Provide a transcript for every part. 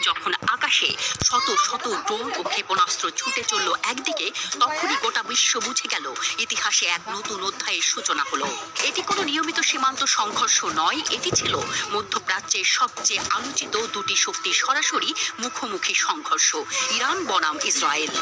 যখন আকাশে শত শত ড্রোন ও ক্ষেপণাস্ত্র ছুটে চলল একদিকে, তখনই গোটা বিশ্ব বুঝে গেল ইতিহাসে এক নতুন অধ্যায়ের সূচনা হলো। এটি কোনো নিয়মিত সীমান্ত সংঘর্ষ নয়, এটি ছিল মধ্যপ্রাচ্যের সবচেয়ে আলোচিত দুটি শক্তির সরাসরি মুখোমুখি সংঘর্ষ, ইরান বনাম ইসরায়েল।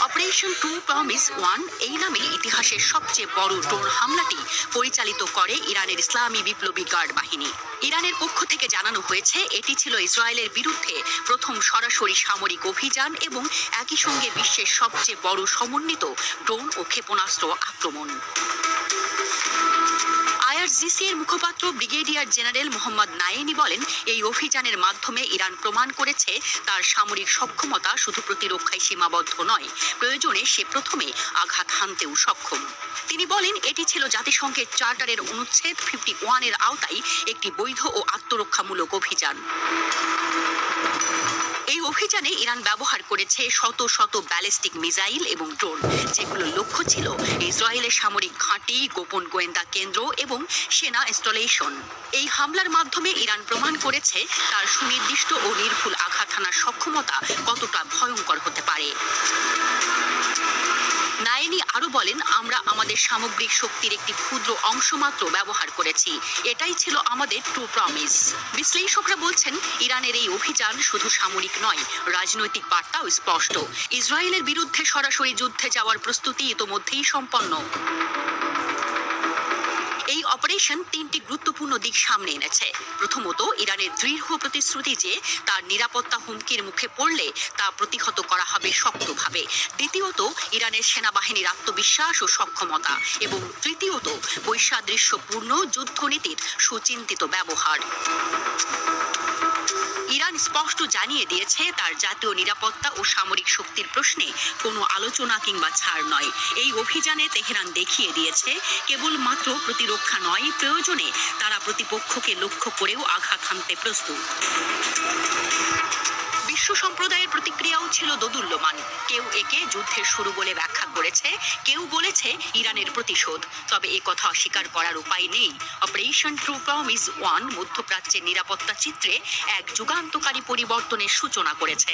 অপারেশন ট্রু প্রমিস 1 এই নামে ইতিহাসের সবচেয়ে বড় ড্রোন হামলাটি পরিচালিত করে ইরানের ইসলামী বিপ্লবী গার্ড বাহিনী। ইরানের পক্ষ থেকে জানানো হয়েছে এটি ছিল ইসরায়েলের বিরুদ্ধে প্রথম সরাসরি সামরিক অভিযান এবং একই সঙ্গে বিশ্বের সবচেয়ে বড় সমন্বিত ড্রোন ও ক্ষেপণাস্ত্র আক্রমণ। আইআরজিসি এর মুখপাত্র ব্রিগেডিয়ার জেনারেল মোহাম্মদ নায়েনি বলেন, এই অভিযানের মাধ্যমে ইরান প্রমাণ করেছে তার সামরিক সক্ষমতা শুধু প্রতিরক্ষায় সীমাবদ্ধ নয়, প্রয়োজনে সে প্রথমে আঘাত হানতেও সক্ষম। তিনি বলেন, এটি ছিল জাতিসংঘের চার্টারের অনুচ্ছেদ 51 এর আওতায় একটি বৈধ ও আত্মরক্ষামূলক অভিযান। এই অভিযানে ইরান ব্যবহার করেছে শত শত ব্যালিস্টিক মিসাইল এবং ড্রোন, যেগুলোর লক্ষ্য ছিল ইসরায়েলের সামরিক ঘাঁটি, গোপন গোয়েন্দা কেন্দ্র এবং সেনা ইনস্টলেশন। এই হামলার মাধ্যমে ইরান প্রমাণ করেছে তার সুনির্দিষ্ট ও নির্ভুল আঘাত হানার সক্ষমতা কতটা ভয়ঙ্কর হতে পারে। নায়েনি আরও বলেন, আমরা আমাদের সামগ্রিক শক্তির একটি ক্ষুদ্র অংশ মাত্র ব্যবহার করেছি, এটাই ছিল আমাদের ট্রু প্রমিস। বিশ্লেষকরা বলছেন, ইরানের এই অভিযান শুধু সামরিক নয়, রাজনৈতিক বার্তাও স্পষ্ট। ইসরায়েলের বিরুদ্ধে সরাসরি যুদ্ধে যাওয়ার প্রস্তুতি ইতোমধ্যেই সম্পন্ন। এই অপারেশন তিনটি গুরুত্বপূর্ণ দিক সামনে এনেছে। প্রথমত, ইরানের দৃঢ় প্রতিশ্রুতি যে তার নিরাপত্তা হুমকির মুখে পড়লে তা প্রতিহত করা হবে শক্তভাবে। দ্বিতীয়ত, ইরানের সেনাবাহিনীর আত্মবিশ্বাস ও সক্ষমতা। এবং তৃতীয়ত, বৈসাদৃশ্যপূর্ণ যুদ্ধনীতির সুচিন্তিত ব্যবহার। ইরান স্পষ্ট জানিয়ে দিয়েছে তার জাতীয় নিরাপত্তা ও সামরিক শক্তির প্রশ্নে কোনো আলোচনা কিংবা ছাড় নয়। এই অভিযানে তেহরান দেখিয়ে দিয়েছে কেবলমাত্র প্রতিরক্ষা নয়, প্রয়োজনে তারা প্রতিপক্ষকে লক্ষ্য করেও আঘাত হানতে প্রস্তুত। বিশ্ব সম্প্রদায়ের প্রতিক্রিয়াও ছিল দোদুল্যমান। কেউ একে যুদ্ধের শুরু বলে ব্যাখ্যা করেছে, কেউ বলেছে ইরানের প্রতিশোধ। তবে একথা অস্বীকার করার উপায় নেই। অপারেশন ট্রু প্রমিস 1 মধ্যপ্রাচ্যের নিরাপত্তা চিত্রে এক যুগান্তকারী পরিবর্তনের সূচনা করেছে।